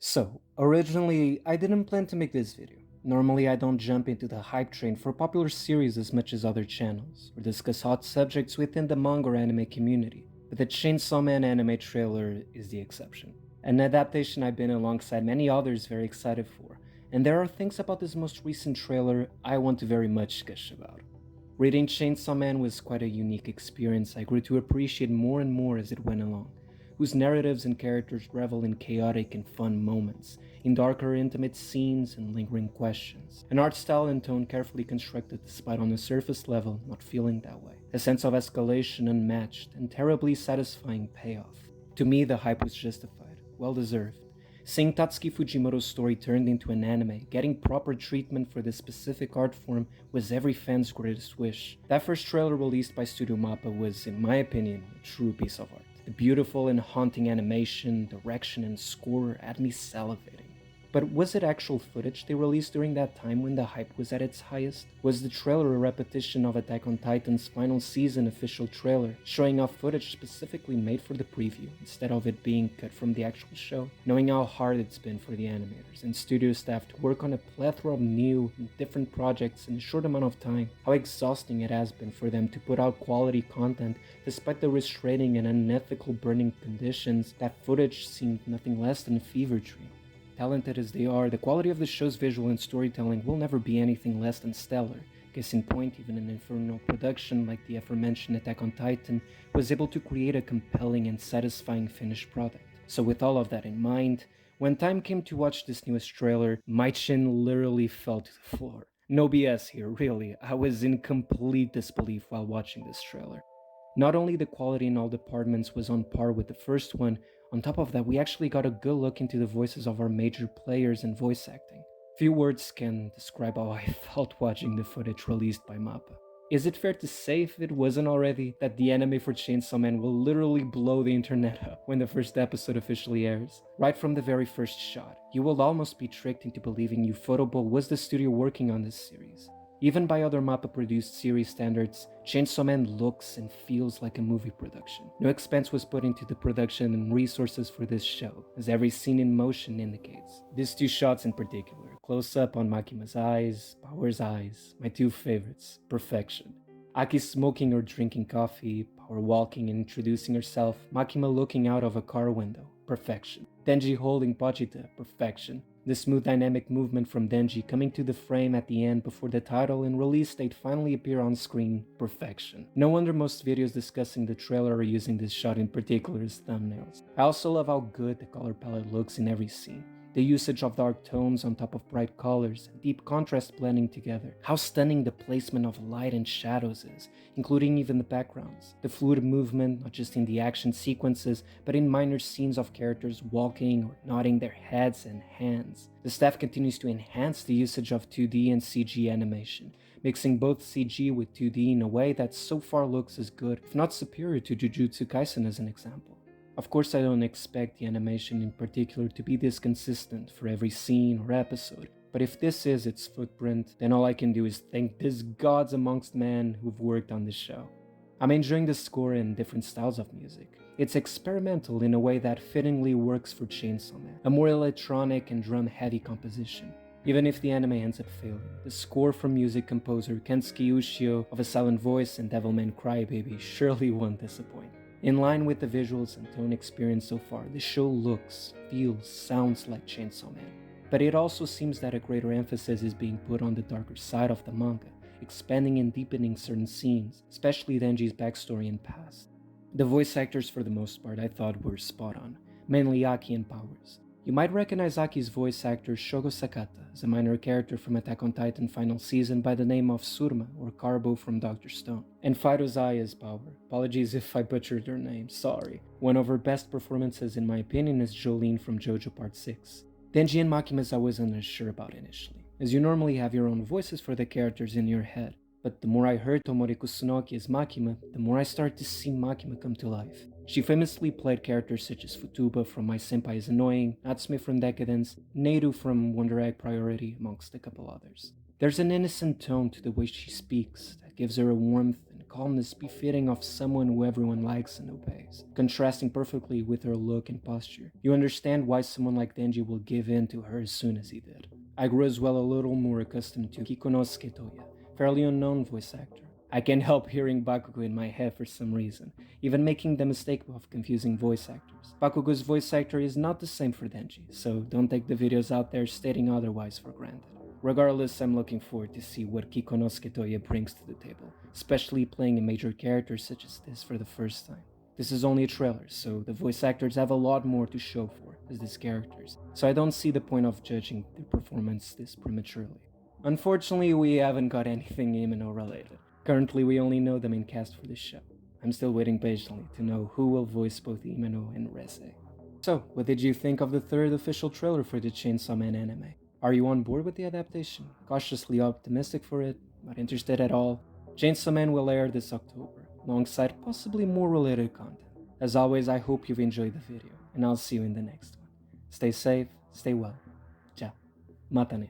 So, originally, I didn't plan to make this video. Normally, I don't jump into the hype train for popular series as much as other channels, or discuss hot subjects within the manga or anime community, but the Chainsaw Man anime trailer is the exception. An adaptation I've been alongside many others very excited for, and there are things about this most recent trailer I want to very much gush about. Reading Chainsaw Man was quite a unique experience I grew to appreciate more and more as it went along, whose narratives and characters revel in chaotic and fun moments, in darker intimate scenes and lingering questions. An art style and tone carefully constructed despite on the surface level not feeling that way. A sense of escalation unmatched and terribly satisfying payoff. To me, the hype was justified, well deserved. Seeing Tatsuki Fujimoto's story turned into an anime, getting proper treatment for this specific art form was every fan's greatest wish. That first trailer released by Studio MAPPA was, in my opinion, a true piece of art. The beautiful and haunting animation, direction, and score had me salivating. But was it actual footage they released during that time when the hype was at its highest? Was the trailer a repetition of Attack on Titan's final season official trailer, showing off footage specifically made for the preview, instead of it being cut from the actual show? Knowing how hard it's been for the animators and studio staff to work on a plethora of new and different projects in a short amount of time, how exhausting it has been for them to put out quality content despite the restraining and unethical burning conditions, that footage seemed nothing less than a fever dream. Talented as they are, the quality of the show's visual and storytelling will never be anything less than stellar. Case in point, even an infernal production like the aforementioned Attack on Titan was able to create a compelling and satisfying finished product. So with all of that in mind, when time came to watch this newest trailer, my chin literally fell to the floor. No BS here, really. I was in complete disbelief while watching this trailer. Not only the quality in all departments was on par with the first one, on top of that we actually got a good look into the voices of our major players and voice acting. Few words can describe how I felt watching the footage released by MAPPA. Is it fair to say, if it wasn't already, that the anime for Chainsaw Man will literally blow the internet up when the first episode officially airs? Right from the very first shot, you will almost be tricked into believing Ufotable was the studio working on this series. Even by other MAPPA-produced series standards, Chainsaw Man looks and feels like a movie production. No expense was put into the production and resources for this show, as every scene in motion indicates. These two shots in particular, close-up on Makima's eyes, Power's eyes, my two favorites, perfection. Aki smoking or drinking coffee, Power walking and introducing herself, Makima looking out of a car window, perfection. Denji holding Pochita, perfection. The smooth dynamic movement from Denji coming to the frame at the end before the title and release date finally appear on screen, perfection. No wonder most videos discussing the trailer are using this shot in particular as thumbnails. I also love how good the color palette looks in every scene. The usage of dark tones on top of bright colors, and deep contrast blending together. How stunning the placement of light and shadows is, including even the backgrounds. The fluid movement, not just in the action sequences, but in minor scenes of characters walking or nodding their heads and hands. The staff continues to enhance the usage of 2D and CG animation, mixing both CG with 2D in a way that so far looks as good, if not superior to Jujutsu Kaisen as an example. Of course, I don't expect the animation in particular to be this consistent for every scene or episode, but if this is its footprint, then all I can do is thank these gods amongst men who've worked on this show. I'm enjoying the score and different styles of music. It's experimental in a way that fittingly works for Chainsaw Man, a more electronic and drum-heavy composition. Even if the anime ends up failing, the score from music composer Kensuke Ushio of A Silent Voice and Devilman Crybaby surely won't disappoint. In line with the visuals and tone experience so far, the show looks, feels, sounds like Chainsaw Man. But it also seems that a greater emphasis is being put on the darker side of the manga, expanding and deepening certain scenes, especially Denji's backstory and past. The voice actors for the most part I thought were spot on, mainly Aki and Powers. You might recognize Aki's voice actor Shogo Sakata as a minor character from Attack on Titan final season by the name of Surma or Carbo from Dr. Stone, and Fido's Ai as Power. Apologies if I butchered her name, sorry. One of her best performances in my opinion is Jolene from JoJo Part 6. Denji and Makima's I wasn't as sure about initially, as you normally have your own voices for the characters in your head. But the more I heard Tomori Kusunoki as Makima, the more I started to see Makima come to life. She famously played characters such as Futuba from My Senpai is Annoying, Natsume from Decadence, Neiru from Wonder Egg Priority, amongst a couple others. There's an innocent tone to the way she speaks that gives her a warmth and and calmness befitting of someone who everyone likes and obeys, contrasting perfectly with her look and posture. You understand why someone like Denji will give in to her as soon as he did. I grew as well a little more accustomed to Kikunosuke Toya, fairly unknown voice actor. I can't help hearing Bakugo in my head for some reason, even making the mistake of confusing voice actors. Bakugo's voice actor is not the same for Denji, so don't take the videos out there stating otherwise for granted. Regardless, I'm looking forward to see what Kikunosuke Toya brings to the table, especially playing a major character such as this for the first time. This is only a trailer, so the voice actors have a lot more to show for as these characters, so I don't see the point of judging their performance this prematurely. Unfortunately, we haven't got anything Imano related. Currently, we only know the main cast for this show. I'm still waiting patiently to know who will voice both Imano and Reze. So, what did you think of the third official trailer for the Chainsaw Man anime? Are you on board with the adaptation? Cautiously optimistic for it? Not interested at all? Chainsaw Man will air this October, alongside possibly more related content. As always, I hope you've enjoyed the video, and I'll see you in the next one. Stay safe, stay well. Ciao. Matane.